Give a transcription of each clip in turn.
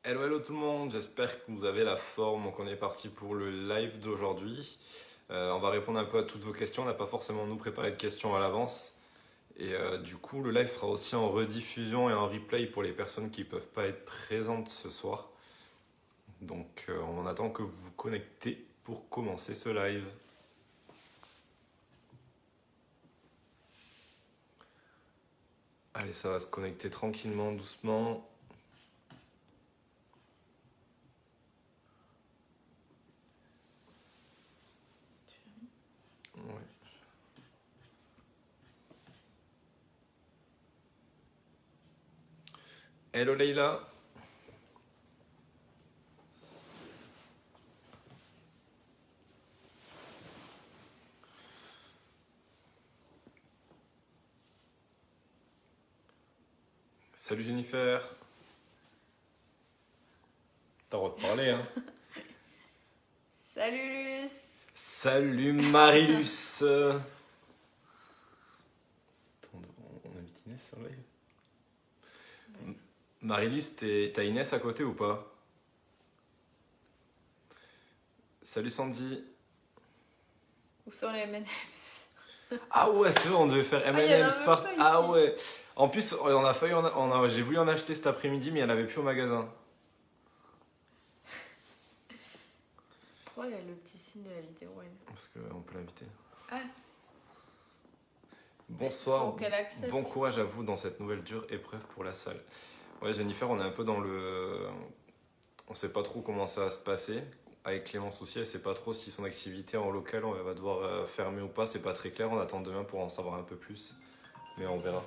Hello, hello tout le monde, j'espère que vous avez la forme. Donc on est parti pour le live d'aujourd'hui. On va répondre un peu à toutes vos questions. On n'a pas forcément nous préparé de questions à l'avance. Et du coup, le live sera aussi en rediffusion et en replay pour les personnes qui ne peuvent pas être présentes ce soir. Donc on attend que vous vous connectez pour commencer ce live. Allez, ça va se connecter tranquillement, doucement. Ouais. Hello Leïla. Salut Jennifer. T'as le droit de parler, hein. Salut Luce. Salut Marilus. Attends, on invite Inès en live. Marilus, t'as Inès à côté ou pas? Salut Sandy. Où sont les M&M's? Ah ouais, c'est vrai, on devait faire Ah, il y en a M&M's même part. pas Ah ici. ouais. En plus, j'ai voulu en acheter cet après-midi, mais il n'y en avait plus au magasin. Pourquoi il y a le petit signe de la vidéo Parce qu'on peut l'inviter. Ah, mais Bonsoir, faut qu'elle bon accepte. courage à vous dans cette nouvelle dure épreuve pour la salle. Ouais, Jennifer, on est un peu dans le. On sait pas trop comment ça va se passer. Avec Clémence aussi, elle sait pas trop si son activité en local, on va devoir fermer ou pas. C'est pas très clair. On attend demain pour en savoir un peu plus. Mais on verra.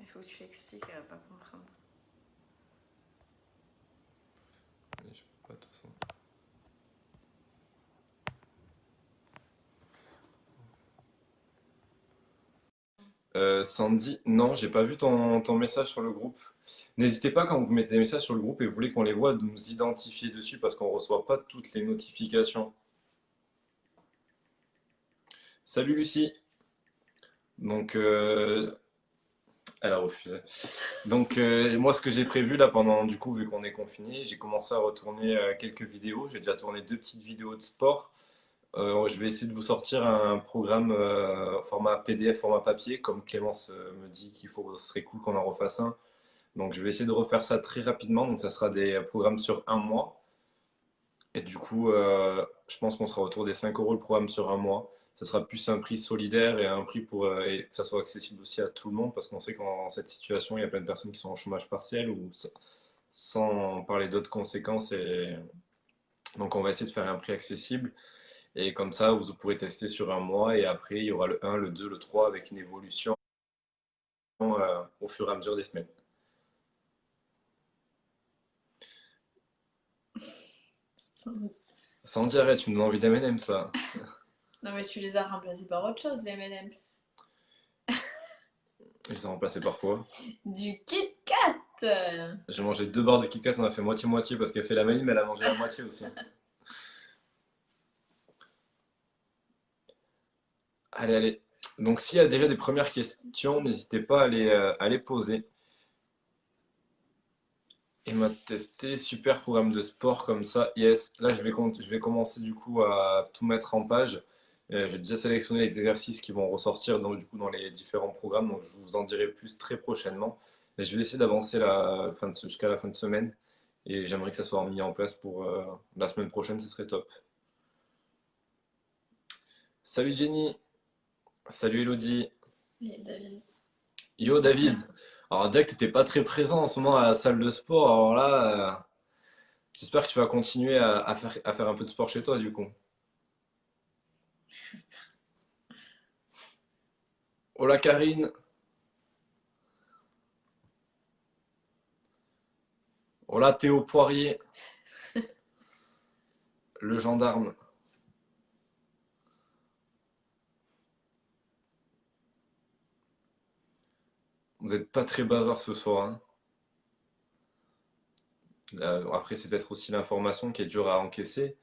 Il faut que tu l'expliques, elle va pas comprendre. Je peux pas, de toute façon. Sandy, non, j'ai pas vu ton message sur le groupe. N'hésitez pas quand vous mettez des messages sur le groupe et vous voulez qu'on les voit de nous identifier dessus parce qu'on reçoit pas toutes les notifications. Salut Lucie. Donc, elle a refusé. Donc, moi, ce que j'ai prévu là pendant, du coup, vu qu'on est confiné, j'ai commencé à retourner quelques vidéos. J'ai déjà tourné deux petites vidéos de sport. Je vais essayer de vous sortir un programme format PDF, format papier, comme Clémence me dit ce serait cool qu'on en refasse un. Donc je vais essayer de refaire ça très rapidement. Donc ça sera des programmes sur un mois. Et du coup, je pense qu'on sera autour des 5 euros le programme sur un mois. Ça sera plus un prix solidaire et un prix et que ça soit accessible aussi à tout le monde parce qu'on sait qu'en cette situation, il y a plein de personnes qui sont en chômage partiel ou sans parler d'autres conséquences. Et donc on va essayer de faire un prix accessible. Et comme ça, vous pourrez tester sur un mois et après, il y aura le 1, le 2, le 3 avec une évolution au fur et à mesure des semaines. Sans dire, arrête, tu me donnes envie d'M&M ça. Non, mais tu les as remplacés par autre chose, les M&M's. Je les ai remplacés par quoi? Du Kit Kat. J'ai mangé deux barres de Kit Kat, on a fait moitié-moitié parce qu'elle fait la maline, mais elle a mangé la moitié aussi. Allez, allez. Donc s'il y a déjà des premières questions, n'hésitez pas à les poser. Et m'a testé, super programme de sport comme ça. Yes, là je vais commencer du coup à tout mettre en page. J'ai déjà sélectionné les exercices qui vont ressortir du coup, dans les différents programmes, donc je vous en dirai plus très prochainement. Mais je vais essayer d'avancer jusqu'à la fin de semaine et j'aimerais que ça soit mis en place pour la semaine prochaine, ce serait top. Salut Jenny, salut Elodie, Et David. yo David. Alors déjà que t'étais pas très présent en ce moment à la salle de sport, alors là, j'espère que tu vas continuer à faire un peu de sport chez toi du coup. Hola Karine, hola Théo Poirier, le gendarme. Vous êtes pas très bavard ce soir, hein. Après c'est peut-être aussi l'information qui est dure à encaisser,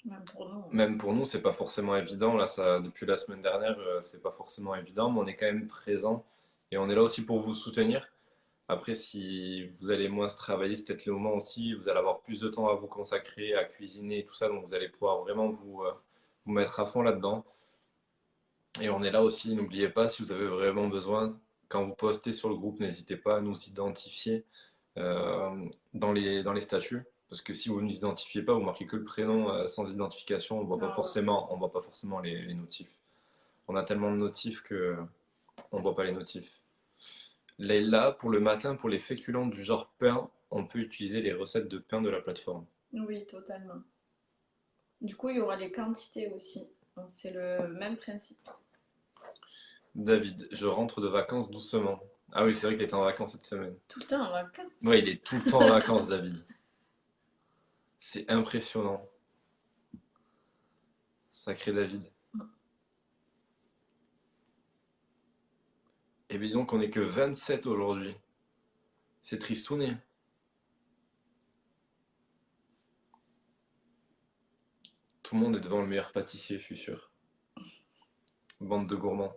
Même pour nous. Même pour nous, c'est pas forcément évident. Là, ça, depuis la semaine dernière, c'est pas forcément évident, mais on est quand même présent et on est là aussi pour vous soutenir. Après, si vous allez moins se travailler, c'est peut-être le moment aussi. Vous allez avoir plus de temps à vous consacrer, à cuisiner et tout ça, donc vous allez pouvoir vraiment vous mettre à fond là-dedans. Et on est là aussi, n'oubliez pas, si vous avez vraiment besoin, quand vous postez sur le groupe, n'hésitez pas à nous identifier dans les statuts. Parce que si vous ne nous identifiez pas, vous marquez que le prénom sans identification, Ah ouais. on voit pas forcément les notifs. On a tellement de notifs que on voit pas les notifs. Là, pour le matin, pour les féculents du genre pain, on peut utiliser les recettes de pain de la plateforme. Oui, totalement. Du coup, il y aura les quantités aussi. Donc c'est le même principe. David, je rentre de vacances doucement. Ah oui, c'est vrai qu'il était en vacances cette semaine. Tout le temps en vacances. Ouais, il est tout le temps en vacances, David. C'est impressionnant. Sacré David. Et bien donc, on n'est que 27 aujourd'hui. C'est tristouné. Tout le monde est devant le meilleur pâtissier, je suis sûr. Bande de gourmands.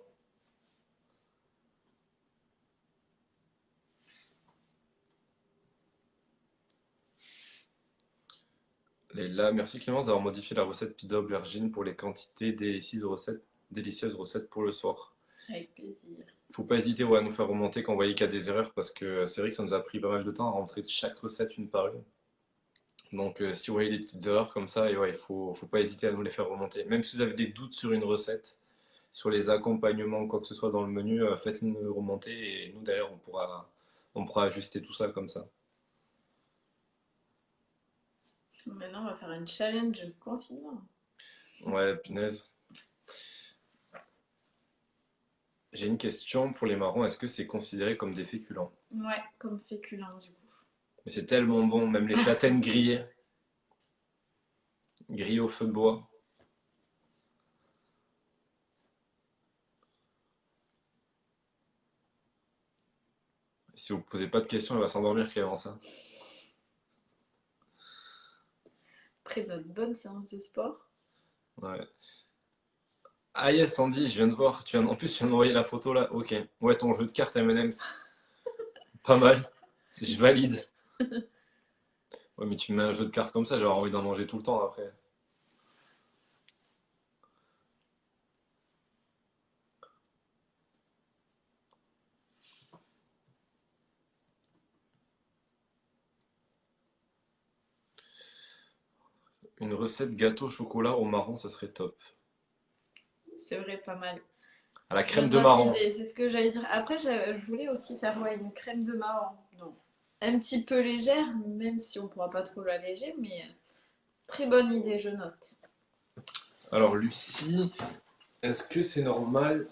Là, merci Clémence d'avoir modifié la recette pizza aubergine pour les quantités délicieuses recettes pour le soir. Avec plaisir. Faut pas hésiter ouais, à nous faire remonter quand vous voyez qu'il y a des erreurs parce que c'est vrai que ça nous a pris pas mal de temps à rentrer chaque recette une par une. Donc si vous voyez des petites erreurs comme ça, et ouais, faut pas hésiter à nous les faire remonter. Même si vous avez des doutes sur une recette, sur les accompagnements, quoi que ce soit dans le menu, faites-nous remonter et nous derrière on pourra ajuster tout ça comme ça. Maintenant, on va faire un challenge confinement. Ouais, punaise. J'ai une question pour les marrons, est-ce que c'est considéré comme des féculents? Ouais, comme féculent du coup. Mais c'est tellement bon, même les châtaignes grillées, grillées au feu de bois. Si vous posez pas de questions, elle va s'endormir Clémence, hein. Après notre bonne séance de sport. Ouais. Ah yes, Sandy, je viens de voir. En plus, tu viens de m'envoyer la photo là. Ok. Ouais, ton jeu de cartes M&M's. Pas mal. Je valide. Ouais, mais tu me mets un jeu de cartes comme ça, j'aurais envie d'en manger tout le temps après. Une recette gâteau au chocolat au marron, ça serait top. C'est vrai, pas mal. À la Je viens crème de de voir marron. l'idée, c'est ce que j'allais dire. Après, je voulais aussi faire ouais, une crème de marron. Donc, un petit peu légère, même si on pourra pas trop l'alléger, mais très bonne idée, je note. Alors, Lucie, est-ce que c'est normal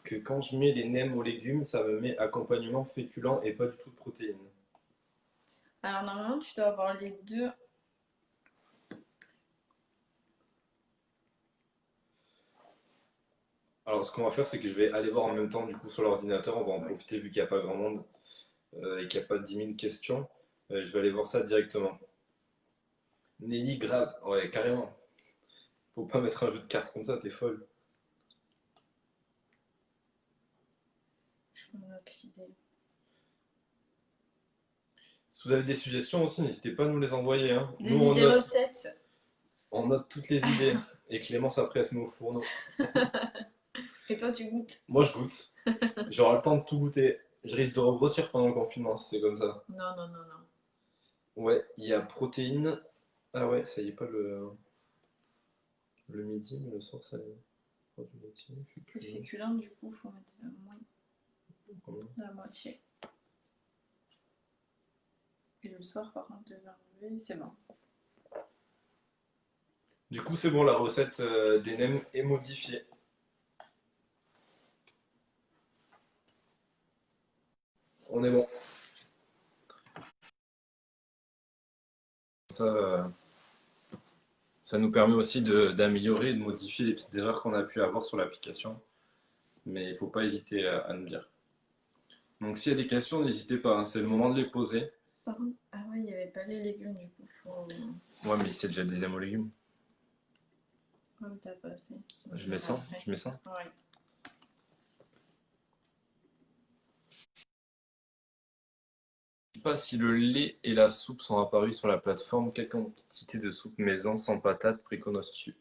que quand je mets les nems aux légumes, ça me met accompagnement féculent et pas du tout de protéines? Alors, normalement, tu dois avoir les deux. Alors, ce qu'on va faire, c'est que je vais aller voir en même temps du coup sur l'ordinateur. On va en profiter vu qu'il n'y a pas grand monde et qu'il n'y a pas 10 000 questions. Je vais aller voir ça directement. Nelly, grave. Ouais, carrément. Faut pas mettre un jeu de cartes comme ça, t'es folle. Je me note l'idée. Si vous avez des suggestions aussi, n'hésitez pas à nous les envoyer, hein. Nous, Des idées recettes. on note toutes les idées. Et Clémence, après, elle se met au fourneau. Et toi, tu goûtes? Moi, je goûte. J'aurai le temps de tout goûter. Je risque de regrossir pendant le confinement, si c'est comme ça. Non, non, non, non. Ouais, il y a protéines. Ah ouais, ça y est pas le midi, mais le soir, ça y est. Produits laitiers, Les féculents. féculents, du coup, faut mettre moins Combien? de la moitié. Et le soir, par contre, les enlever, c'est bon. Du coup, c'est bon, la recette des nems est modifiée. On est bon. Ça, ça nous permet aussi d'améliorer et de modifier les petites erreurs qu'on a pu avoir sur l'application. Mais il ne faut pas hésiter à nous dire. Donc s'il y a des questions, n'hésitez pas, hein, c'est le moment de les poser. Par contre, ah ouais, il n'y avait pas les légumes, du coup, faut. Ouais, mais c'est déjà des nems aux légumes. Comme t'as passé. Je Je mets mets 100, après. je mets 100. Ouais. Je sais pas si le lait et la soupe sont apparus sur la plateforme. Quelle quantité de soupe maison sans patate préconises-tu?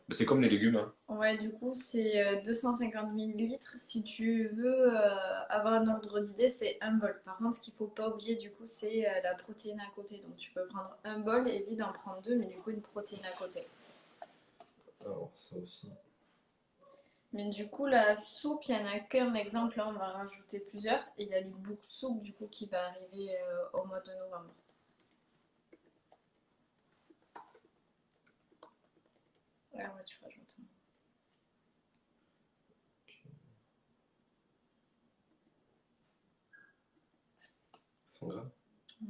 Bah, c'est comme les légumes, hein. Ouais, du coup, c'est 250 millilitres. Si tu veux avoir un ordre d'idée, c'est un bol. Par contre, ce qu'il faut pas oublier, du coup, c'est la protéine à côté. Donc, tu peux prendre un bol, évite d'en prendre deux, mais du coup, une protéine à côté. Alors, ça aussi. Mais du coup, la soupe, il n'y en a qu'un exemple. Là, on va rajouter plusieurs. Et il y a l'e-book soupe, du coup, qui va arriver au mois de novembre. Ah ouais, tu rajoutes ça. 100 grammes.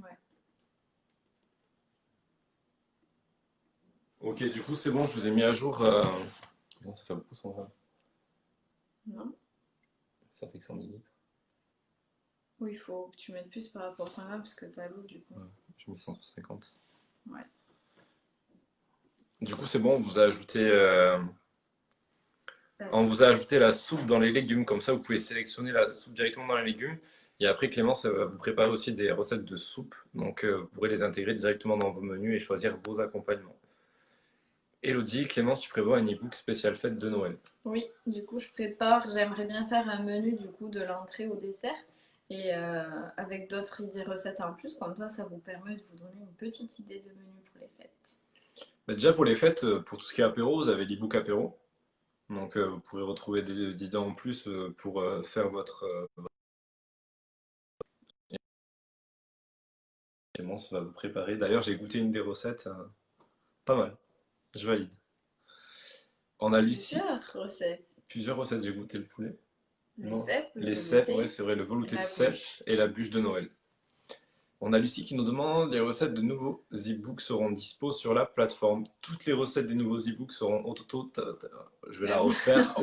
Ouais. Ok, du coup, c'est bon, je vous ai mis à jour. Non, ça fait beaucoup 100 grammes. Non? Ça fait que 100 millilitres. Oui, il faut que tu mettes plus par rapport à 100 grammes parce que t'as l'eau, du coup. Ouais, j'ai mis 150. Ouais. Du coup, c'est bon, La on soupe. vous a ajouté la soupe dans les légumes. Comme ça, vous pouvez sélectionner la soupe directement dans les légumes. Et après, Clémence va vous préparer aussi des recettes de soupe. Donc, vous pourrez les intégrer directement dans vos menus et choisir vos accompagnements. Elodie, Clémence, tu prévois un e-book spécial fête de Noël. Oui, du coup, je prépare. J'aimerais bien faire un menu du coup de l'entrée au dessert et avec d'autres idées recettes en plus. Comme ça vous permet de vous donner une petite idée de menu pour les fêtes. Bah, déjà, pour les fêtes, pour tout ce qui est apéro, vous avez l'e-book apéro. Donc, vous pourrez retrouver des idées en plus pour faire votre. Clémence va vous préparer. D'ailleurs, j'ai goûté une des recettes. Pas mal. Je valide. On a Lucie. Plusieurs recettes. Plusieurs recettes. J'ai goûté le poulet. Les Non. cèpes, le Les cèpes, ouais, velouté c'est vrai, le et velouté de la cèpes bûche. et la bûche de Noël. On a Lucie qui nous demande les recettes de nouveaux e-books seront dispo sur la plateforme. Toutes les recettes des nouveaux e-books seront je vais la refaire.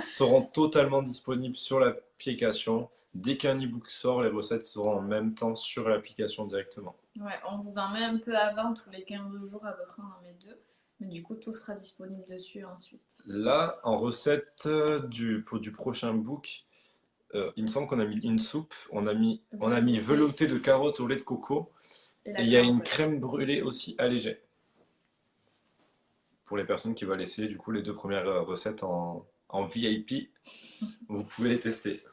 Seront totalement disponibles sur l'application. Dès qu'un e-book sort, les recettes seront en même temps sur l'application directement. Ouais, on vous en met un peu avant, tous les 15 jours à peu près, on en met deux. Mais du coup, tout sera disponible dessus ensuite. Là, en recette du prochain book, il me semble qu'on a mis une soupe, on a mis Velouté velouté de carottes au lait de coco, et et la il y a crème une brûlée. crème brûlée aussi allégée. Pour les personnes qui veulent essayer du coup les deux premières recettes en VIP, vous pouvez les tester.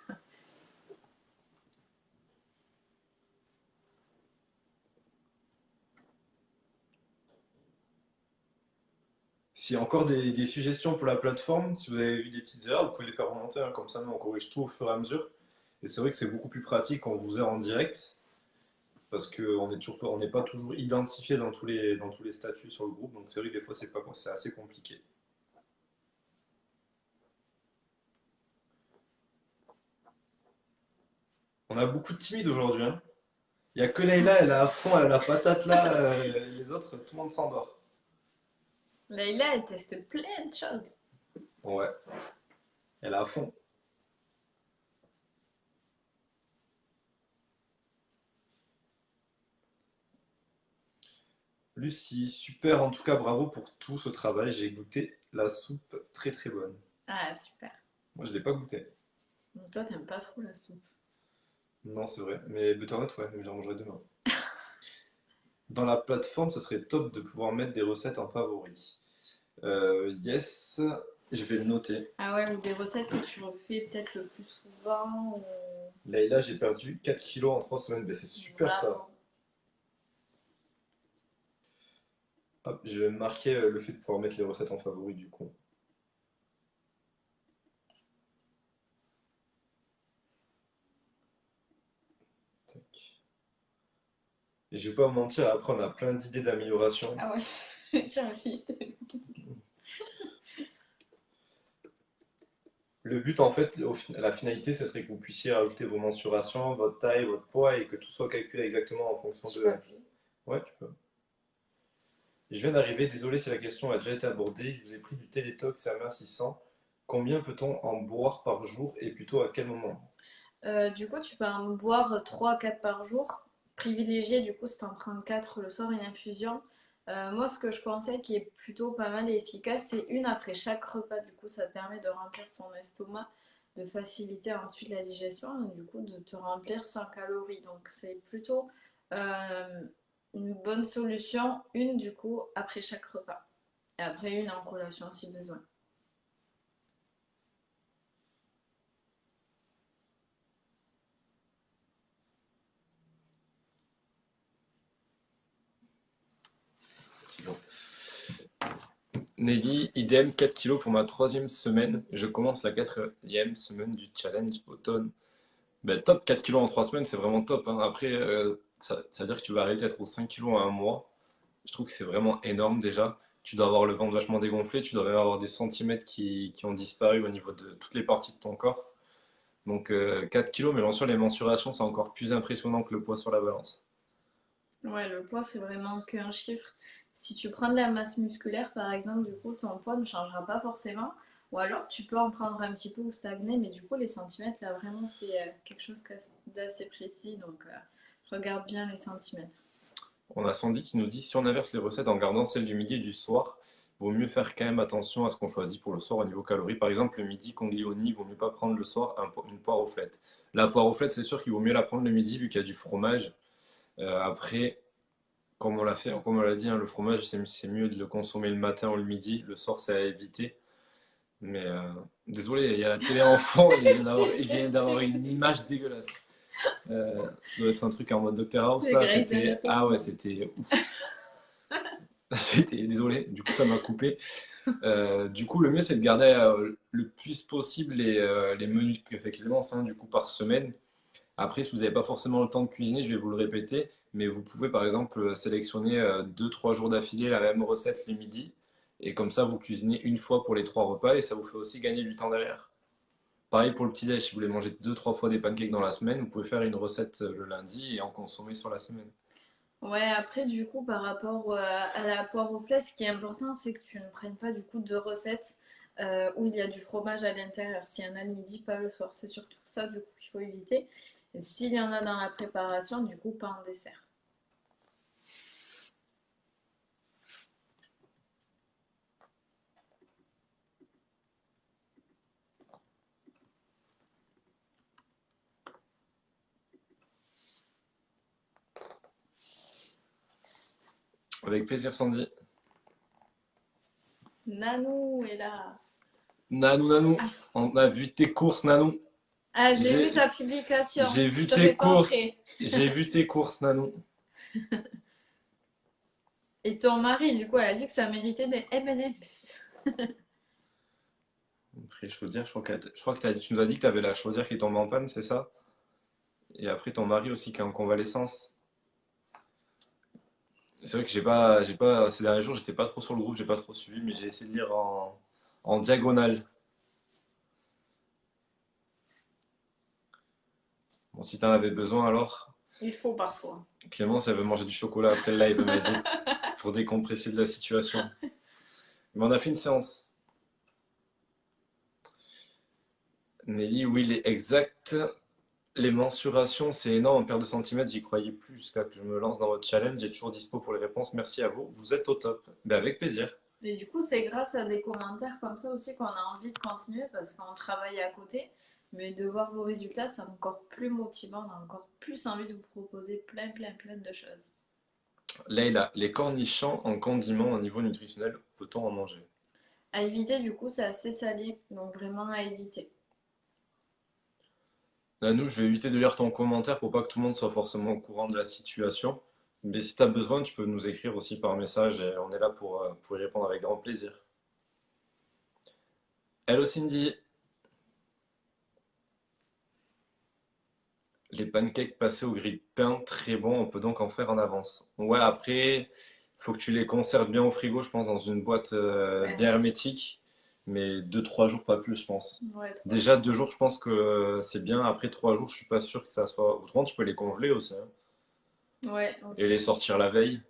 S'il y a encore des suggestions pour la plateforme, si vous avez vu des petites erreurs, vous pouvez les faire remonter, hein, comme ça nous on corrige tout au fur et à mesure. Et c'est vrai que c'est beaucoup plus pratique quand vous êtes en direct, parce qu'on n'est pas toujours identifié dans tous les statuts sur le groupe, donc c'est vrai que des fois c'est assez compliqué. On a beaucoup de timides aujourd'hui, hein. Il n'y a que Leïla, elle est à fond, elle a la patate là, les autres, tout le monde s'endort. Leïla, elle teste plein de choses. Ouais, elle est à fond. Lucie, super, en tout cas bravo pour tout ce travail, j'ai goûté la soupe très très bonne. Ah, super. Moi je ne l'ai pas goûté. Donc toi, t'aimes pas trop la soupe. Non, c'est vrai, mais butternut, ouais, j'en mangerai demain. Dans la plateforme, ce serait top de pouvoir mettre des recettes en favoris. Yes, je vais le noter. Ah ouais, ou des recettes que tu refais peut-être le plus souvent. Ou... Là, j'ai perdu 4 kilos en 3 semaines. Ben, c'est super ça. Bravo. Hop, je vais marquer le fait de pouvoir mettre les recettes en favoris du coup. Tac. Et je vais pas vous mentir, après on a plein d'idées d'amélioration. Ah ouais, j'ai une liste. Le but en fait, la finalité, ce serait que vous puissiez rajouter vos mensurations, votre taille, votre poids et que tout soit calculé exactement en fonction Je peux de... appuyer. Ouais, tu peux. Je viens d'arriver, désolé si la question a déjà été abordée. Je vous ai pris du Télétox amincissant. Combien peut-on en boire par jour et plutôt à quel moment? Du coup, tu peux en boire 3 à 4 par jour. Privilégié, du coup, si t'en prends 4 le soir, une infusion. Moi, ce que je conseille qui est plutôt pas mal et efficace, c'est une après chaque repas. Du coup, ça te permet de remplir ton estomac, de faciliter ensuite la digestion et du coup de te remplir sans calories. Donc, c'est plutôt euh, une bonne solution, une du coup après chaque repas. Et après, une en collation si besoin. 4 kilos. Nelly, idem, 4 kilos pour ma troisième semaine. Je commence la quatrième semaine du challenge automne. Ben, top, 4 kilos en 3 semaines, c'est vraiment top, hein. Après, ça veut dire que tu vas arrêter d'être aux 5 kilos en un mois. Je trouve que c'est vraiment énorme déjà. Tu dois avoir le ventre vachement dégonflé, tu dois même avoir des centimètres qui ont disparu au niveau de toutes les parties de ton corps. Donc 4 kilos, mais bien sûr, les mensurations, c'est encore plus impressionnant que le poids sur la balance. Ouais, le poids, c'est vraiment qu'un chiffre. Si tu prends de la masse musculaire, par exemple, du coup, ton poids ne changera pas forcément. Ou alors, tu peux en prendre un petit peu ou stagner, mais du coup, les centimètres, là, vraiment, c'est quelque chose d'assez précis. Donc, regarde bien les centimètres. On a Sandy qui nous dit si on inverse les recettes en gardant celles du midi et du soir, vaut mieux faire quand même attention à ce qu'on choisit pour le soir au niveau calories. Par exemple, le midi conglioni, vaut mieux pas prendre le soir une poire aux flettes. La poire aux flettes, c'est sûr qu'il vaut mieux la prendre le midi vu qu'il y a du fromage. Après, comme on l'a fait, comme on l'a dit, hein, le fromage, c'est mieux de le consommer le matin ou le midi. Le soir, c'est à éviter. Mais désolé, il y a la télé enfant, il vient d'avoir une image dégueulasse. Ça doit être un truc en mode Dr House C'est là, Grey's c'était. Ah ouais, Anatomy. c'était ouf. Désolé, du coup ça m'a coupé. Du coup, le mieux c'est de garder le plus possible les menus que fait Clémence, hein, du coup par semaine. Après, si vous n'avez pas forcément le temps de cuisiner, je vais vous le répéter, mais vous pouvez par exemple sélectionner 2-3 jours d'affilée la même recette les midis, et comme ça vous cuisinez une fois pour les 3 repas, et ça vous fait aussi gagner du temps derrière. Pareil pour le petit-déj, si vous voulez manger 2-3 fois des pancakes dans la semaine, vous pouvez faire une recette le lundi et en consommer sur la semaine. Ouais, après, du coup, par rapport à la poire aux flèches, ce qui est important, c'est que tu ne prennes pas du coup de recettes où il y a du fromage à l'intérieur. S'il y en a le midi, pas le soir. C'est surtout ça, du coup, qu'il faut éviter. Et s'il y en a dans la préparation, du coup, pas en dessert. Avec plaisir, Sandy. Nanou est là. Nanou, Nanou, Ah, on a vu tes courses, Nanou. ah, j'ai vu J'ai ta publication. j'ai Je vu te fais tes pas courses. entrer. J'ai vu tes courses, Nanou. Et ton mari, du coup, elle a dit que ça méritait des M&M's. Après, je veux dire, je crois que tu nous as dit que tu avais la chaudière qui tombait en panne, c'est ça? Et après, ton mari aussi qui est en convalescence. C'est vrai que ces derniers jours, j'étais pas trop sur le groupe, j'ai pas trop suivi, mais j'ai essayé de lire en diagonale. Bon, si t'en avais besoin alors, Il faut parfois. Clémence, elle veut manger du chocolat après le live, elle m'a dit, pour décompresser de la situation. Mais on a fait une séance. Nelly, oui, exact. Les mensurations, c'est énorme en perte de centimètres, j'y croyais plus jusqu'à que je me lance dans votre challenge. J'ai toujours dispo pour les réponses. Merci à vous, vous êtes au top. Ben, avec plaisir. Et du coup, c'est grâce à des commentaires comme ça aussi qu'on a envie de continuer parce qu'on travaille à côté. Mais de voir vos résultats, c'est encore plus motivant. On a encore plus envie de vous proposer plein de choses. Leïla, les cornichons en condiment au niveau nutritionnel, peut-on en manger? À éviter, du coup, c'est assez salé. Donc vraiment à éviter. Nanou, je vais éviter de lire ton commentaire pour pas que tout le monde soit forcément au courant de la situation. Mais si tu as besoin, tu peux nous écrire aussi par message et on est là pour y répondre avec grand plaisir. Hello Cindy, les pancakes passés au grille-pain, très bon, on peut donc en faire en avance. Ouais, après, il faut que tu les conserves bien au frigo, je pense, dans une boîte bien Hermétique. hermétique, mais 2-3 jours, pas plus, je pense. Ouais, 3 jours. Déjà, 2 jours, je pense que c'est bien. Après 3 jours, je suis pas sûr que ça soit. Autrement, tu peux les congeler aussi, hein, Ouais, et les aussi. sortir la veille.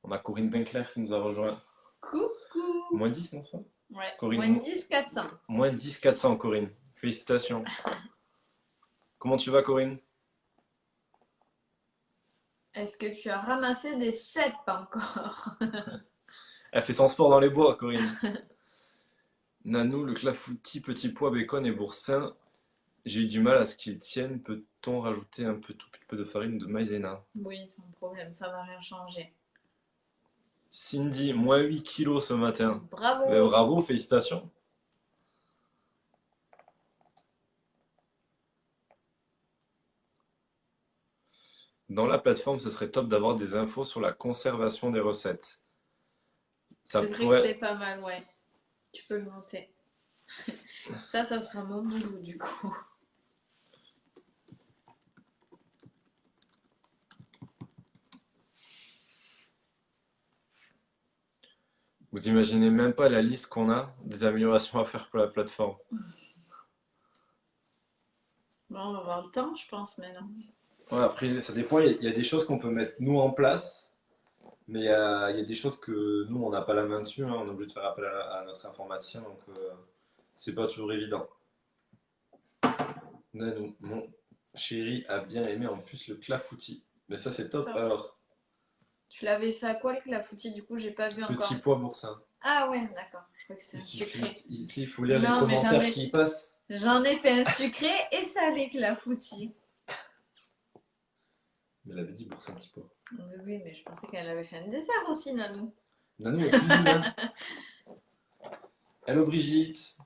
On a Corinne Benclair qui nous a rejoint. Coucou! -10, non ça? Ouais, moins Corinne, 10 400. -10 400, Corinne. Félicitations. Comment tu vas, Corinne? Est-ce que tu as ramassé des cèpes encore? Elle fait son sport dans les bois, Corinne. Nanou, le clafoutis, petit pois, bacon et boursin. J'ai eu du mal à ce qu'ils tiennent. Peut-on rajouter un peu, tout petit peu de farine de maïzena? Oui, sans problème, ça va rien changer. Cindy, moins 8 kilos ce matin. Mais Bravo! bravo, félicitations. Dans la plateforme, ce serait top d'avoir des infos sur la conservation des recettes. Ça C'est vrai que pourrait. c'est pas mal, ouais. Tu peux le monter. Ça sera mon boulot du coup. Vous imaginez même pas la liste qu'on a des améliorations à faire pour la plateforme. Bon, on va avoir le temps, je pense, maintenant. Ouais, après, ça dépend. Il y a des choses qu'on peut mettre nous en place, mais il y a des choses que nous, on n'a pas la main dessus, hein. On est obligé de faire appel à notre informaticien, donc c'est pas toujours évident. Nanou, mon chéri a bien aimé en plus le clafoutis. Mais ça, c'est top Top. alors. Tu l'avais fait à quoi le clafoutis? Du coup, j'ai pas vu encore. Petit pois boursin. Ah ouais, d'accord. Je crois que c'était Il un suffit, sucré. il faut lire les Non, mais commentaires qui y passent. j'en ai fait un sucré et salé clafoutis. Mais elle avait dit boursin petit pois. Oui, mais je pensais qu'elle avait fait un dessert aussi, Nanou. Nanou, elle cuisine, hein. Hello Brigitte.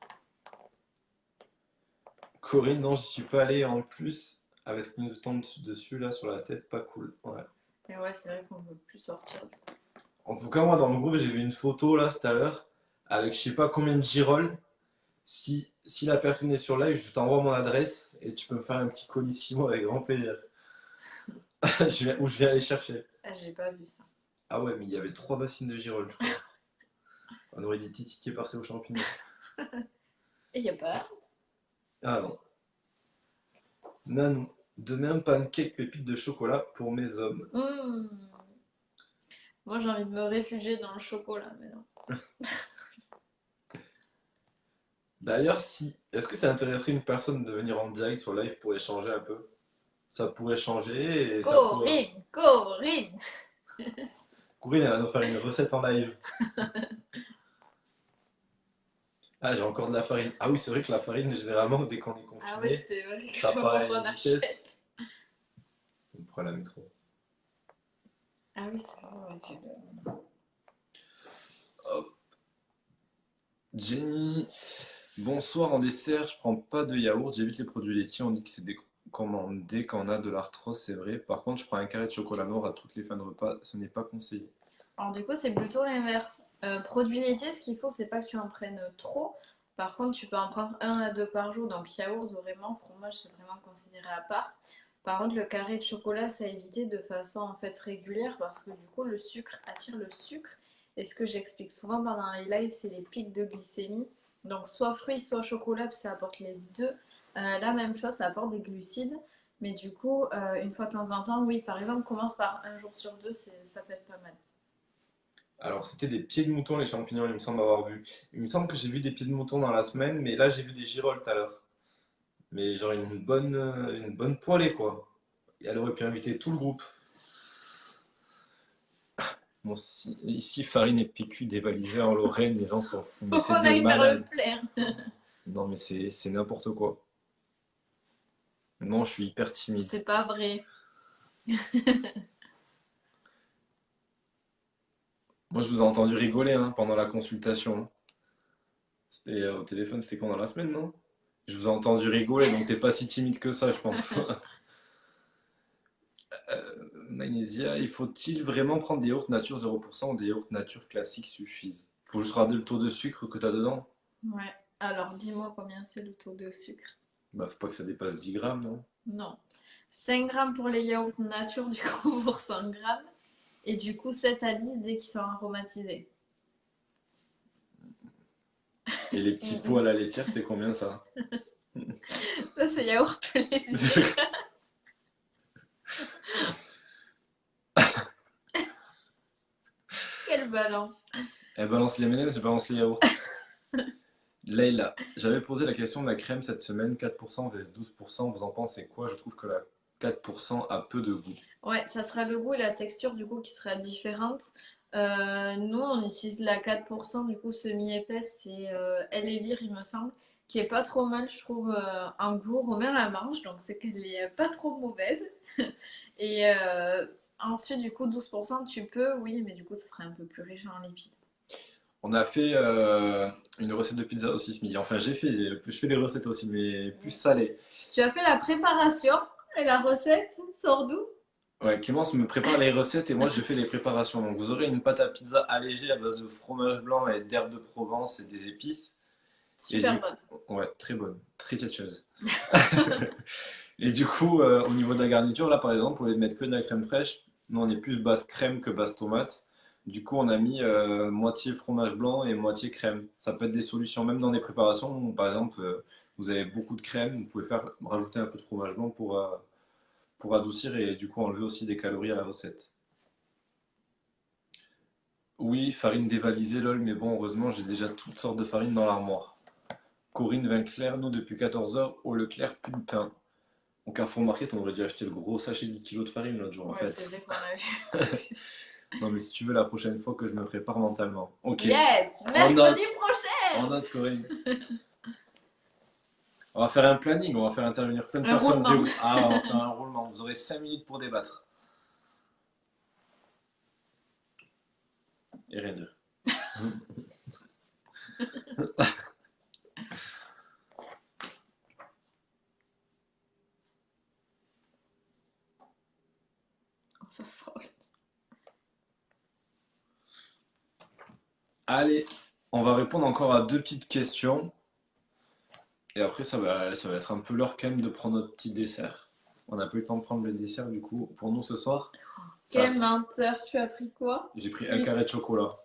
Corinne, non, j'y suis pas allé en plus. Avec ce qui nous tombe dessus là sur la tête, pas cool. Ouais. Mais ouais, c'est vrai qu'on peut plus sortir. En tout cas, moi dans le groupe, j'ai vu une photo là tout à l'heure avec je sais pas combien de girolles. Si la personne est sur live, je t'envoie mon adresse et tu peux me faire un petit colissimo avec grand plaisir. Où je viens aller chercher. Ah, j'ai pas vu ça. Ah ouais, mais il y avait 3 bassines de girolles, je crois. On aurait dit Titi qui est parti aux champignons. Et y a pas. Ah non. Nanou, demain pancake pépites de chocolat pour mes hommes. Mmh. Moi, j'ai envie de me réfugier dans le chocolat, mais non. D'ailleurs, est-ce que ça intéresserait une personne de venir en direct sur live pour échanger un peu? Ça pourrait changer et ça pourrait. Corinne, Corinne. Corinne, elle va nous faire une recette en live. Ah, j'ai encore de la farine. Ah oui, c'est vrai que la farine, généralement, dès qu'on est Ah ouais, confiné, c'était vrai ça que part à on une achète. vitesse. On prend la métro. Ah oui, c'est vrai. Ouais, Hop. Jenny, bonsoir en dessert. Je prends pas de yaourt, j'évite les produits laitiers. On dit que c'est décommandé quand on a de l'arthrose, c'est vrai. Par contre, je prends un carré de chocolat noir à toutes les fins de repas. Ce n'est pas conseillé. Alors du coup, c'est plutôt l'inverse. Produits laitiers, ce qu'il faut, c'est pas que tu en prennes trop. Par contre, tu peux en prendre un à deux par jour. Donc yaourt, vraiment, fromage, c'est vraiment considéré à part. Par contre, le carré de chocolat, c'est à éviter de façon en fait régulière parce que du coup, le sucre attire le sucre. Et ce que j'explique souvent pendant les lives, c'est les pics de glycémie. Donc soit fruits, soit chocolat, puis ça apporte les deux. La même chose, ça apporte des glucides. Mais du coup, une fois de temps en temps, oui, par exemple, commence par un jour sur deux, ça peut être pas mal. Alors, c'était des pieds de mouton, les champignons, il me semble avoir vu. Il me semble que j'ai vu des pieds de mouton dans la semaine, mais là, j'ai vu des girolles tout à l'heure. Mais genre une bonne poêlée, quoi. Et elle aurait pu inviter tout le groupe. Bon, ici, farine et PQ dévalisées en Lorraine, les gens s'en foutent. Mais Faut c'est qu'on des aille faire le malades. plein. Non, mais c'est n'importe quoi. Non, je suis hyper timide. C'est pas vrai. Moi, je vous ai entendu rigoler hein, pendant la consultation, hein. C'était au téléphone, c'était quand dans la semaine, non? Je vous ai entendu rigoler, donc t'es pas si timide que ça, je pense. Magnésia, il faut-il vraiment prendre des yaourts nature 0% ou des yaourts nature classiques suffisent? Faut juste regarder le taux de sucre que t'as dedans. Ouais. Alors, dis-moi combien c'est le taux de sucre. Bah, faut pas que ça dépasse 10 grammes, non? Non. 5 grammes pour les yaourts nature, du coup, pour 100 grammes. Et du coup, 7 à 10 dès qu'ils sont aromatisés. Et les petits pots à la laitière, c'est combien ça? Ça, c'est yaourt plaisir. Quelle balance. Elle balance les M&M's, je balance les yaourts. Leïla, j'avais posé la question de la crème cette semaine, 4% vs 12%, vous en pensez quoi? Je trouve que la 4% à peu de goût. Ouais, ça sera le goût et la texture du coup qui sera différente. Nous, on utilise la 4% du coup semi-épaisse, c'est Elevir, il me semble, qui est pas trop mal, je trouve, en goût. Romain la mange, donc c'est qu'elle est pas trop mauvaise. Et ensuite, du coup, 12%, tu peux, oui, mais du coup, ça serait un peu plus riche en lipides. On a fait une recette de pizza aussi ce midi. Enfin, je fais des recettes aussi, mais plus salées. Tu as fait la préparation et la recette sort d'où? Ouais, Clémence me prépare les recettes et moi je fais les préparations. Donc vous aurez une pâte à pizza allégée à base de fromage blanc et d'herbes de Provence et des épices. Et Super du bonne. ouais, très bonne, très ketchup. Et du coup, au niveau de la garniture, là par exemple, au lieu de mettre que de la crème fraîche, nous on est plus base crème que base tomate. Du coup, on a mis moitié fromage blanc et moitié crème. Ça peut être des solutions, même dans des préparations où, par exemple, vous avez beaucoup de crème, vous pouvez rajouter un peu de fromage blanc pour adoucir et du coup enlever aussi des calories à la recette. Oui, farine dévalisée, lol, mais bon, heureusement, j'ai déjà toutes sortes de farines dans l'armoire. Corinne Vinclair, nous depuis 14 heures au Leclerc, plus de pain. Au Carrefour Market, on aurait dû acheter le gros sachet de 10 kilos de farine l'autre jour en Ouais, c'est fait. vrai qu'on a vu. Non, mais si tu veux la prochaine fois que je me prépare mentalement. Ok, Yes, on note, mercredi on prochain! note Corinne. On va faire un planning, on va faire intervenir plein de Un personnes. roulement. Ah, on va faire un roulement. Vous aurez 5 minutes pour débattre. Et rien dire. On s'affole. Allez, on va répondre encore à deux petites questions. Et après, ça va être un peu l'heure quand même de prendre notre petit dessert. On n'a pas eu le temps de prendre le dessert du coup. Pour nous ce soir, ça, Quel menteur, tu as pris quoi? j'ai pris un Huit. carré de chocolat.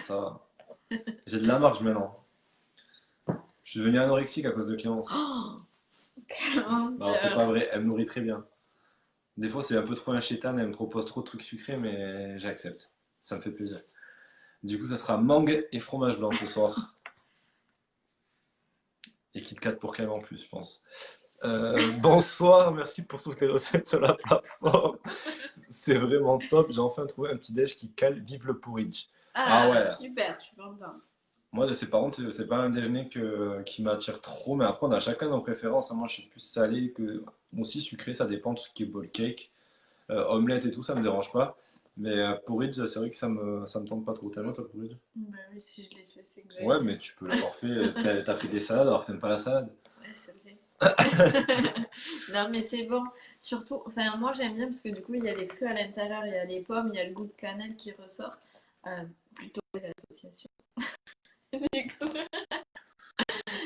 Ça va. J'ai de la marge maintenant. Je suis devenu anorexique à cause de Clémence. Oh, quel Non, c'est pas menteur. vrai, elle me nourrit très bien. Des fois, c'est un peu trop un chétan, elle me propose trop de trucs sucrés, mais j'accepte. Ça me fait plaisir. Du coup, ça sera mangue et fromage blanc ce soir. Et Kit Kat pour Clément en plus, je pense. Bonsoir, merci pour toutes les recettes sur la plateforme. C'est vraiment top. J'ai enfin trouvé un petit déj qui cale. Vive le porridge. Ah Ah, ouais. super, je suis contente. Moi, c'est par contre, c'est pas un déjeuner qui m'attire trop, mais après, on a chacun nos préférences. Moi, je suis plus salé que. Aussi sucré, ça dépend de ce qui est bowl cake. Omelette et tout, ça me dérange pas. Mais porridge, c'est vrai que ça me tente pas trop. Tellement toi, porridge? Bah oui, si je l'ai fait, c'est que j'aime Ouais, bien. mais tu peux l'avoir fait. T'as fait des salades alors que t'aimes pas la salade. Ouais, c'est vrai. Non, mais c'est bon. Surtout, enfin, moi j'aime bien parce que du coup, il y a les fruits à l'intérieur, il y a les pommes, il y a le goût de cannelle qui ressort. Plutôt l'association. Du coup,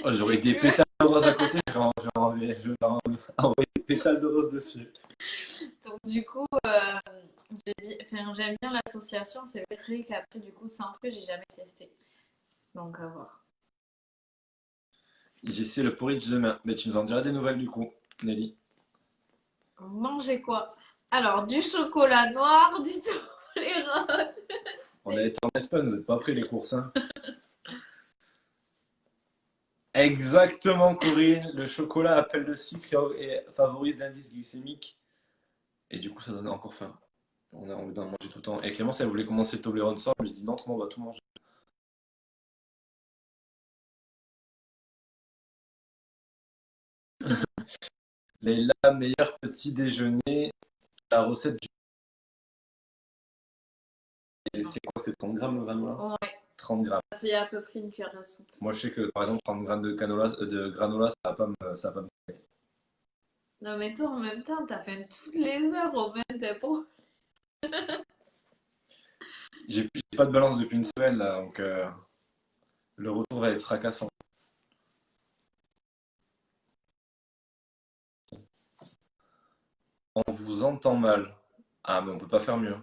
Oh, j'aurais du des coup, pétales de rose à côté, je vais envoyer des pétales de rose dessus. donc, du coup, enfin, j'aime bien l'association. C'est vrai qu'après, du coup, sans fruits, j'ai jamais testé. Donc, à voir. J'essaie le porridge demain. Mais tu nous en diras des nouvelles du coup, Nelly. Manger quoi? Alors, du chocolat noir, du toblerone. On a été en Espagne, vous n'êtes pas pris les courses, hein. Exactement, Corinne. Le chocolat appelle le sucre et favorise l'indice glycémique. Et du coup, ça donne encore faim. On a envie d'en manger tout le temps. Et Clémence, elle voulait commencer le Toblerone ce soir, mais j'ai dit non, on va tout manger. Les la meilleur petit déjeuner, la recette du. C'est quoi? C'est 30 grammes le granola? Ouais, 30 grammes. ça fait à peu près une cuillère à soupe. Moi, je sais que par exemple, 30 grammes de granola, ça va pas me. Non, mais toi, en même temps, t'as fait toutes les heures au même tempo. J'ai pas de balance depuis une semaine là, donc le retour va être fracassant. On vous entend mal. Ah, mais on peut pas faire mieux.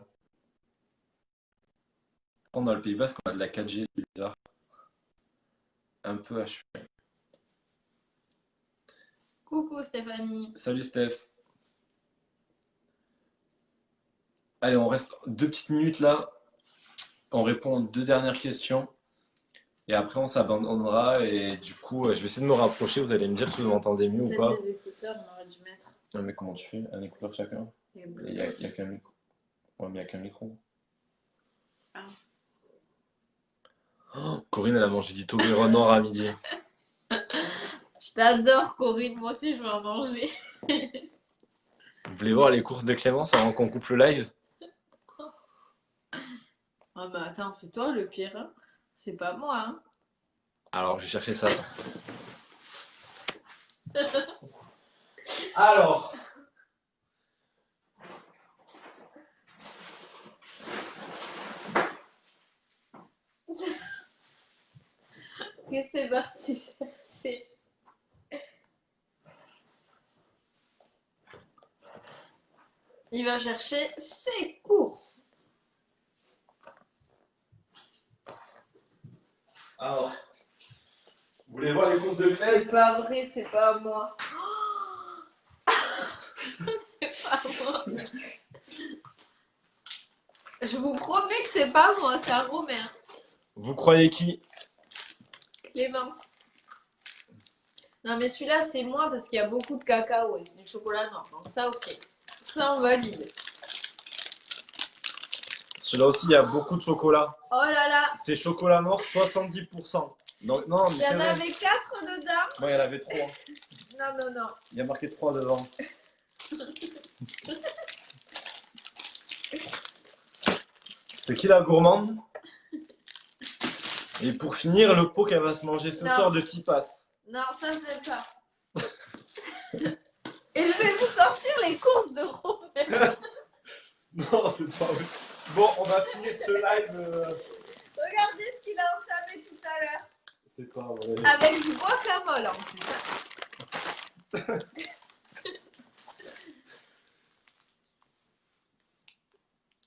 On a le Pays Basque, on a de la 4G, c'est bizarre. Un peu haché. Coucou Stéphanie. Salut Steph. Allez, on reste 2 petites minutes là. On répond aux 2 dernières questions. Et après, on s'abandonnera. Et du coup, je vais essayer de me rapprocher. Vous allez me dire si vous m'entendez mieux ou Peut-être pas. les écouteurs, on aurait dû mettre. Ouais, mais comment tu fais? Un écouteur chacun? Et Il y a Bluetooth. qu'un micro. Ouais, mais il y a qu'un micro. Ah. Oh, Corinne, elle a mangé du Toblerone noir à midi. Je t'adore, Corinne. Moi aussi, je vais en manger. Vous voulez voir les courses de Clémence avant qu'on coupe le live? Ah, mais attends, c'est toi le pire, hein. C'est pas moi, hein. Alors, j'ai cherché ça. Alors, Qu'est-ce que t'es parti chercher? Il va chercher ses courses. alors, vous voulez voir les courses de C'est Lionel? pas vrai, c'est pas moi. C'est pas moi. Je vous promets que c'est pas moi, c'est un Romain. Vous croyez qui? Clémence. Non, mais celui-là, c'est moi parce qu'il y a beaucoup de cacao et c'est du chocolat noir. Donc ça, ok. Ça, on valide. Celui-là aussi, il y a beaucoup de chocolat. Oh là là. C'est chocolat noir 70%. Donc, non, mais Il y c'est en vrai. avait 4 dedans. Moi, il y en avait 3. Non, non, non. Il y a marqué 3 devant. C'est qui la gourmande? Et pour finir, le pot qu'elle va se manger ce Non. soir de qui passe? Non, ça, je l'aime pas. Et je vais vous sortir les courses de Romain. Non, c'est pas vrai. Bon, on va finir ce live. Regardez ce qu'il a entamé tout à l'heure. C'est pas vrai. Avec du guacamole en plus.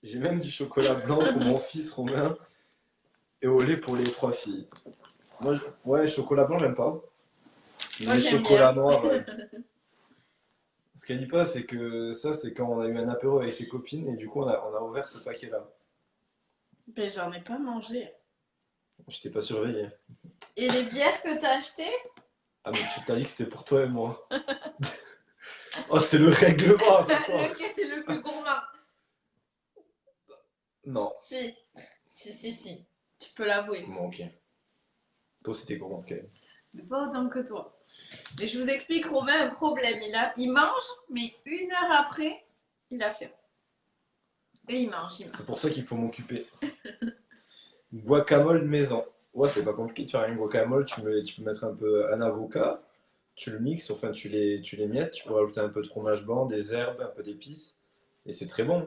J'ai même du chocolat blanc pour mon fils Romain et au lait pour les 3 filles. Moi, ouais, chocolat blanc, j'aime pas. Moi, Mais j'aime chocolat bien. noir. Ce qu'elle dit pas, c'est que ça, c'est quand on a eu un apéro avec ses copines et du coup, on a ouvert ce paquet-là. Mais j'en ai pas mangé. Je t'ai pas surveillé. Et les bières que t'as achetées? Ah, mais tu t'as dit que c'était pour toi et moi. Oh, c'est le règlement ce soir. Lequel est le plus gourmand? Non. Si. Si. Tu peux l'avouer. Bon, ok. Toi, c'était gourmand, quand même. Mais pas autant que toi. Mais je vous explique, Romain, un problème. Il mange, mais 1 heure après, il a faim. Et il mange. C'est pour ça qu'il faut m'occuper. Guacamole maison. Ouais, c'est pas compliqué de faire une guacamole. Tu peux mettre un avocat, tu le mixes, enfin tu les miettes, tu peux rajouter un peu de fromage blanc, des herbes, un peu d'épices, et c'est très bon.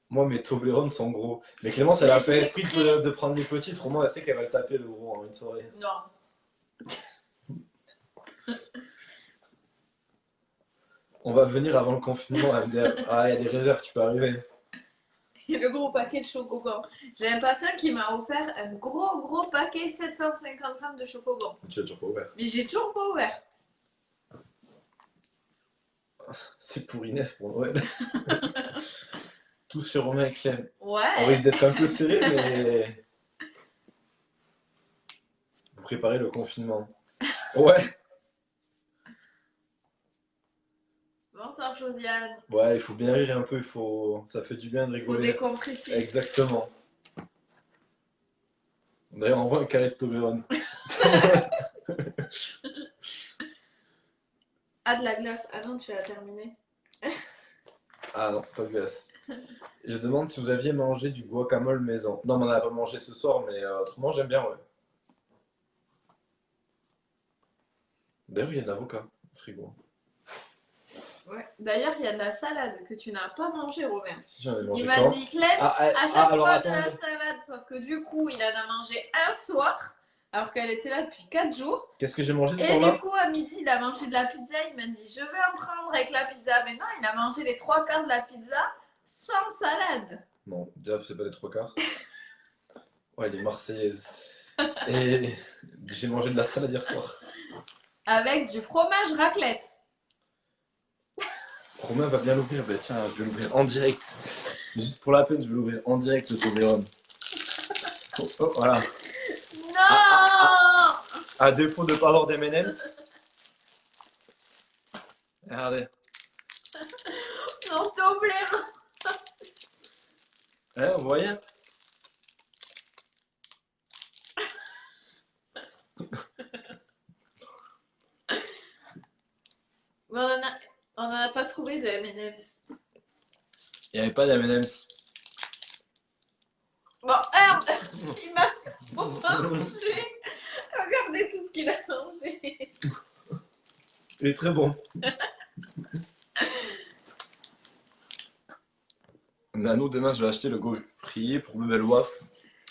Moi, mes Toblerones sont gros. Mais Clémence, elle Mais a j'ai pas esprit exprès. de prendre des petites. Romain, elle sait qu'elle va le taper le gros en une soirée. Non. On va venir avant le confinement, MDR. Ah, il y a des réserves, tu peux arriver. Et le gros paquet de chocobons. J'ai un patient qui m'a offert un gros paquet 750 grammes de chocobons. Tu as toujours pas ouvert. Mais j'ai toujours pas ouvert. C'est pour Inès pour Noël. Tout sur Romain et Clem. On Ouais. risque d'être un peu serré, mais. Vous préparez le confinement. Ouais. Bonsoir Josiane. Ouais, il faut bien rire un peu, ça fait du bien de Faut rigoler. décompresser. Exactement. D'ailleurs, on voit un carré de Toblerone. Ah, de la glace. Ah non, tu l'as terminé. Ah non, pas de glace. Je demande si vous aviez mangé du guacamole maison. Non, mais on n'a pas mangé ce soir, mais autrement, j'aime bien, ouais. D'ailleurs, il y a de l'avocat au frigo. Ouais. D'ailleurs, il y a de la salade que tu n'as pas mangé, Romain. Si j'en ai mangé Il m'a quand? dit, Clem, à chaque alors fois de la attendez. salade, sauf que du coup, il en a mangé un soir, alors qu'elle était là depuis 4 jours. Qu'est-ce que j'ai mangé ce Et soir-là? du coup, à midi, il a mangé de la pizza. Il m'a dit, je vais en prendre avec la pizza. Mais non, il a mangé les 3 quarts de la pizza sans salade. Non, déjà, c'est pas les 3 quarts. Ouais, les Marseillaises. Et j'ai mangé de la salade hier soir. Avec du fromage raclette. Romain va bien l'ouvrir. Bah tiens, je vais l'ouvrir en direct. Juste pour la peine, je vais l'ouvrir en direct le Toblerone. Oh, voilà. Non. À défaut de ne pas avoir d'M&M's, Regardez. Non, Toblerone. Hein, vous voyez? Mais on en a pas trouvé de M&M's. Il n'y avait pas d'M&M's. Bon, merde, il m'a tout mangé. Regardez tout ce qu'il a mangé. Il est très bon. Nous, demain, je vais acheter le gaufrier pour Bubble Waff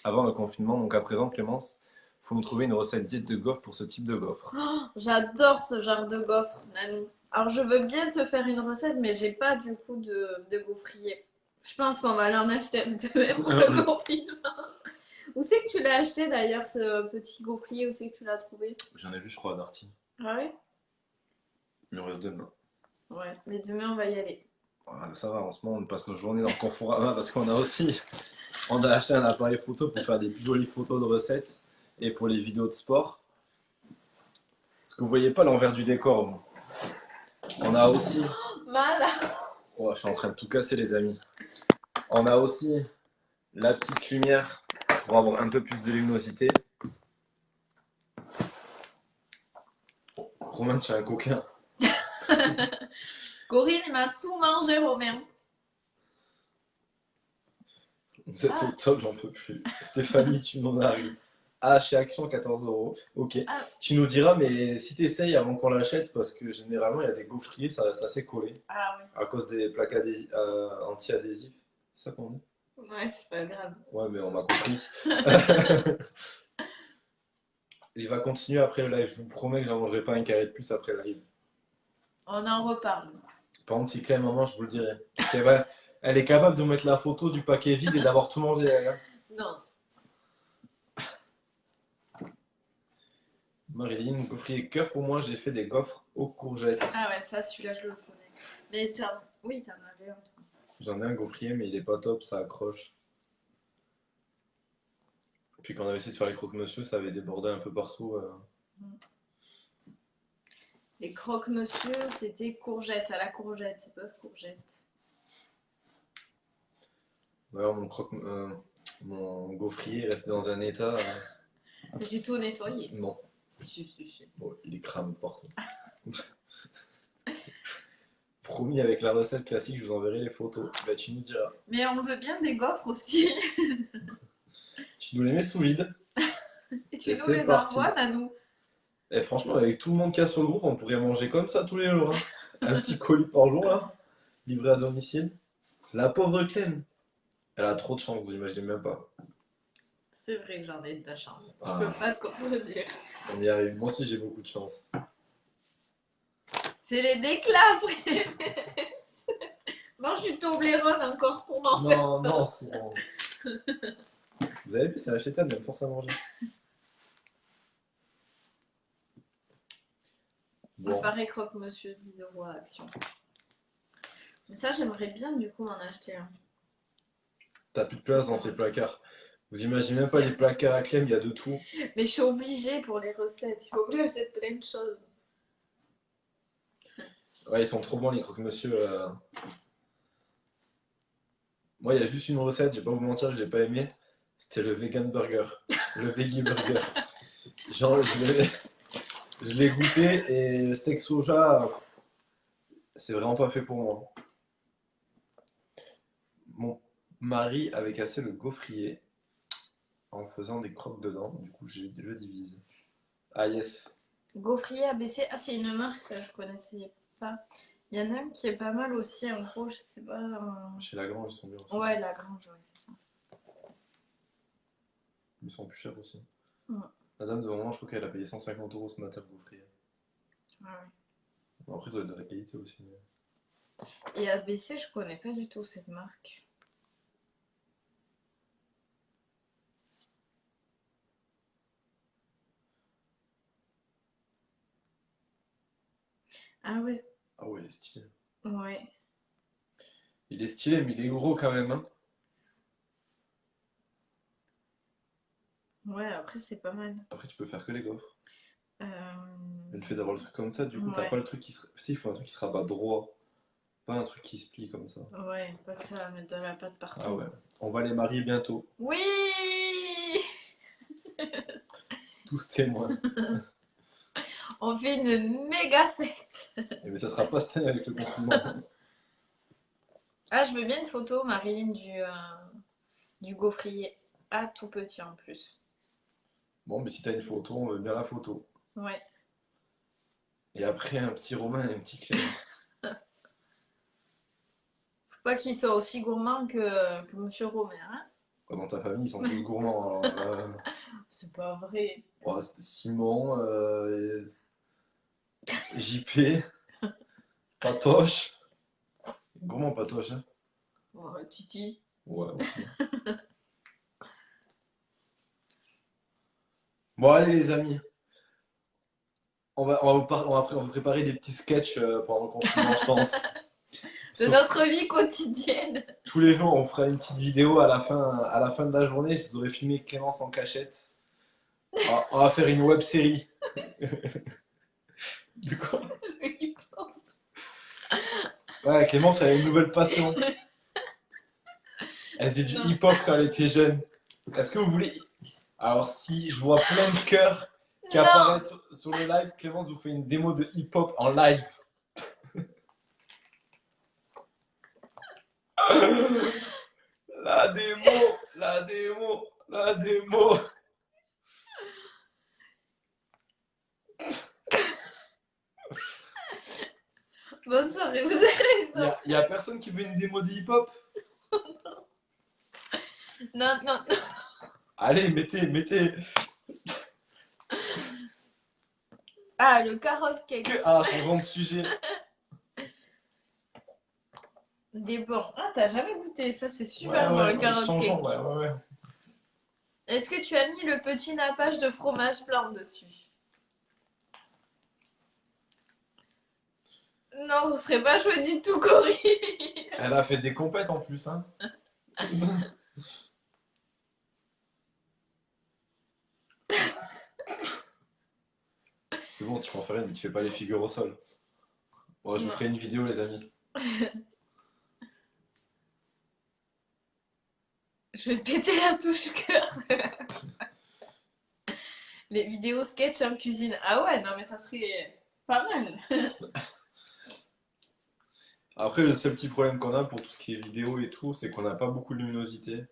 avant le confinement. Donc, à présent, Clémence, il faut nous trouver une recette diète de gaufre pour ce type de gaufre. Oh, j'adore ce genre de gaufre, Nanou. Alors, je veux bien te faire une recette, mais j'ai pas du coup de gaufrier. Je pense qu'on va aller en acheter un de même pour le confinement. Où c'est que tu l'as acheté d'ailleurs, ce petit gaufrier? Où c'est que tu l'as trouvé? J'en ai vu, je crois, à Darty. Ah ouais? Il me reste demain. Ouais, mais demain on va y aller. Ah, ça va, en ce moment, on passe nos journées dans le Conforama parce qu'on a aussi. On a acheté un appareil photo pour faire des plus jolies photos de recettes et pour les vidéos de sport. Parce que vous voyez pas l'envers du décor, vous. On a aussi. Mal! Oh, je suis en train de tout casser, les amis. On a aussi la petite lumière pour avoir un peu plus de luminosité. Romain, tu es un coquin. Corinne, il m'a tout mangé, Romain. Vous êtes au top, j'en peux plus. Stéphanie, tu m'en arrives. Ah, chez Action, 14 euros. Ok. Ah. Tu nous diras, mais si tu essayes avant qu'on l'achète, parce que généralement, il y a des gaufriers, ça reste assez collé. Ah oui. À cause des plaques anti-adhésifs. C'est ça qu'on dit? Ouais, c'est pas grave. Ouais, mais on m'a compris. Il va continuer après le live. Je vous promets que j'en mangerai pas un carré de plus après le live. On en reparle. Par contre, si Clem maman, je vous le dirai. Parce elle est capable de mettre la photo du paquet vide et d'avoir tout mangé, elle, hein. Non. Marilyn, gaufrier cœur pour moi, j'ai fait des gaufres aux courgettes. Ah ouais, ça, celui-là, je le connais. Mais oui, t'en avais un. J'en ai un gaufrier, mais il est pas top, ça accroche. Puis quand on avait essayé de faire les croque-monsieur, ça avait débordé un peu partout. Les croque-monsieur, c'était courgette, à la courgette, c'est bœuf courgette. D'ailleurs, mon gaufrier est resté dans un état. J'ai tout nettoyé. Non. Si. Bon, il est cramé partout. Promis, avec la recette classique, je vous enverrai les photos. Bah, tu nous diras. Mais on veut bien des gaufres aussi. Tu nous les mets sous vide. Et tu Et nous c'est les parti. envoies, Nanou. Et franchement, avec tout le monde qu'il y a sur le groupe, on pourrait manger comme ça tous les jours, hein. Un petit colis par jour, là, livré à domicile. La pauvre Clem. Elle a trop de chance, vous imaginez même pas. C'est vrai que j'en ai de la chance. Ah. Je peux pas te contredire. On y arrive. Moi aussi, j'ai beaucoup de chance. C'est les déclats après. Mange du Toblerone encore pour m'en faire. Non, c'est bon. Vous avez vu, c'est la chétane, elle me force à manger. Bon. Pareil, croque-monsieur, 10 euros à Action. Mais ça, j'aimerais bien du coup m'en acheter un. T'as plus de place dans ces placards. Vous imaginez même pas les placards à Clem, il y a de tout. Mais je suis obligée pour les recettes. Il faut que j'achète plein de choses. Ouais, ils sont trop bons les croque-monsieur. Moi, il y a juste une recette, je vais pas vous mentir, que j'ai pas aimé. C'était le vegan burger. Le veggie burger. Genre, je l'ai goûté et le steak soja, c'est vraiment pas fait pour moi. Mon mari avait cassé le gaufrier en faisant des croques dedans, du coup, je divise. Ah, yes. Gaufrier ABC. Ah, c'est une marque, ça, je connaissais pas. Il y en a un qui est pas mal aussi, en gros, je sais pas. Chez Lagrange, ils sont bien aussi. Ouais, Lagrange, ouais, c'est ça. Ils sont plus chers aussi. Ouais. La dame de moment, je crois qu'elle a payé 150 euros ce matin le gaufrier. Ouais. Bon, après, ça doit être de la qualité aussi. Et ABC, je connais pas du tout cette marque. Ah ouais. Ah ouais, il est stylé. Ouais. Il est stylé, mais il est gros quand même, hein. Ouais, après, c'est pas mal. Après, tu peux faire que les gaufres. Le fait d'avoir le truc comme ça, du coup, t'as Ouais. pas le truc qui se... Tu sais, il faut un truc qui se rabat droit. Pas un truc qui se plie comme ça. Ouais, pas que ça va mettre de la pâte Ah partout. ouais. On va les marier bientôt. Oui! Tous témoins. On fait une méga fête. Mais ça sera pas cette année avec le confinement. Ah, je veux bien une photo, Marilyn, du gaufrier. Ah, tout petit en plus. Bon, mais si t'as une photo, on veut bien la photo. Ouais. Et après, un petit Romain et un petit Clem. Faut pas qu'il soit aussi gourmand que Monsieur Romer, hein? Dans ta famille, ils sont tous gourmands. Alors, C'est pas vrai. ouais, c'était Simon, JP, Patoche. Gourmand Patoche, hein? Ouais, Titi. Ouais, aussi. Bon, allez, les amis. On va vous préparer des petits sketchs pendant le confinement, je pense. De Sur notre vie quotidienne. tous les jours, on fera une petite vidéo à la fin de la journée. Je vous aurai filmé Clémence en cachette. On va faire une web série. De quoi? Ouais, Clémence, elle a une nouvelle passion. Elle faisait du Non. hip-hop quand elle était jeune. Est-ce que vous voulez... Alors, si je vois plein de cœurs qui Non. apparaissent sur le live, Clémence vous fait une démo de hip-hop en live. La démo, la démo, la démo. Bonne soirée, vous avez raison. Y a personne qui veut une démo de hip-hop? Non, non, non. Allez, mettez. Ah, le carotte cake. Ah, changeons de sujet. Des bons. Ah, t'as jamais goûté. Ça, c'est Ouais, super bon, ouais, le carotte changeons, cake. ouais. Est-ce que tu as mis le petit nappage de fromage blanc dessus? Non, ce serait pas chouette du tout, Cory. Elle a fait des compètes en plus, hein. C'est bon, tu peux en faire une, mais tu fais pas les figures au sol. Bon, je vous Non. ferai une vidéo, les amis. Je vais te péter la touche cœur. Les vidéos sketch en cuisine. Ah ouais, non, mais ça serait pas mal. Après, le seul petit problème qu'on a pour tout ce qui est vidéo et tout, c'est qu'on n'a pas beaucoup de luminosité.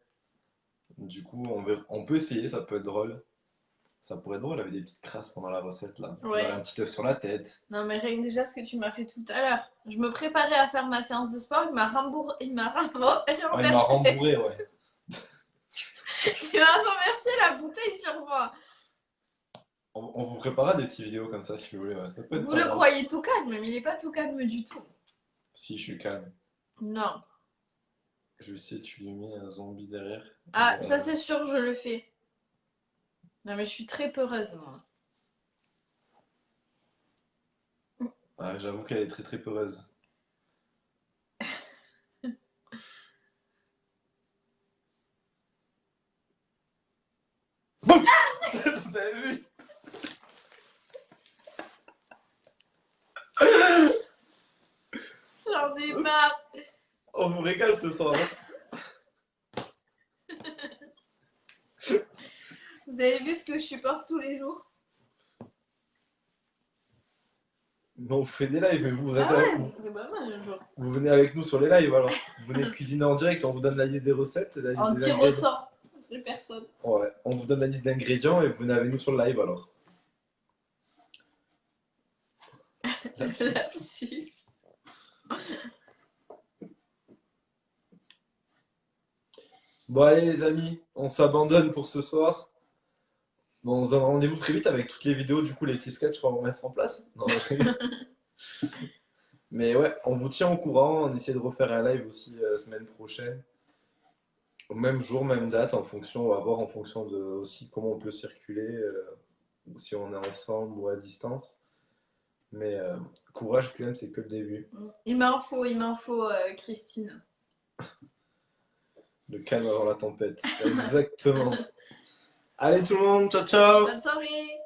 Du coup, on peut essayer, ça peut être drôle. Ça pourrait être drôle avec des petites crasses pendant la recette là. Vous avez Ouais. un petit œuf sur la tête. Non, mais rien que déjà ce que tu m'as fait tout à l'heure. Je me préparais à faire ma séance de sport, il m'a Ah, il m'a renversé. rembourré, ouais. Il m'a renversé la bouteille sur moi. On vous préparera des petites vidéos comme ça si vous voulez. Ouais, ça peut être Vous pas le mal. croyez tout calme, mais il n'est pas tout calme du tout. Si, je suis calme. Non. Je sais, tu lui mets un zombie derrière. Ah, Voilà. ça c'est sûr, je le fais. Non, mais je suis très peureuse, moi. Ah, j'avoue qu'elle est très très peureuse. Boum. Vous avez vu? J'en ai marre. On vous régale ce soir. Hein. Vous avez vu ce que je supporte tous les jours? Non, vous faites des lives, mais vous êtes Ah ouais, avec- ce serait pas mal un jour. vous venez avec nous sur les lives alors. Vous venez cuisiner en direct, on vous donne la liste des recettes, la liste En des tir au ingrédients. sort. Plus personne. Ouais, on vous donne la liste d'ingrédients et vous venez avec nous sur le live alors. Lapsus. Lapsus. Bon allez les amis, on s'abandonne pour ce soir. Bon, on se donne rendez-vous très vite avec toutes les vidéos, du coup les petits sketchs qu'on va mettre en place. Non, je rigole. Mais ouais, on vous tient au courant, on essaie de refaire un live aussi semaine prochaine. Au même jour, même date, en fonction, on va voir en fonction de aussi comment on peut circuler, ou si on est ensemble ou à distance. Mais courage Clem, c'est que le début. Il m'en faut, Christine. Le calme avant la tempête. Exactement. Allez tout le monde, ciao ciao! Bonne soirée.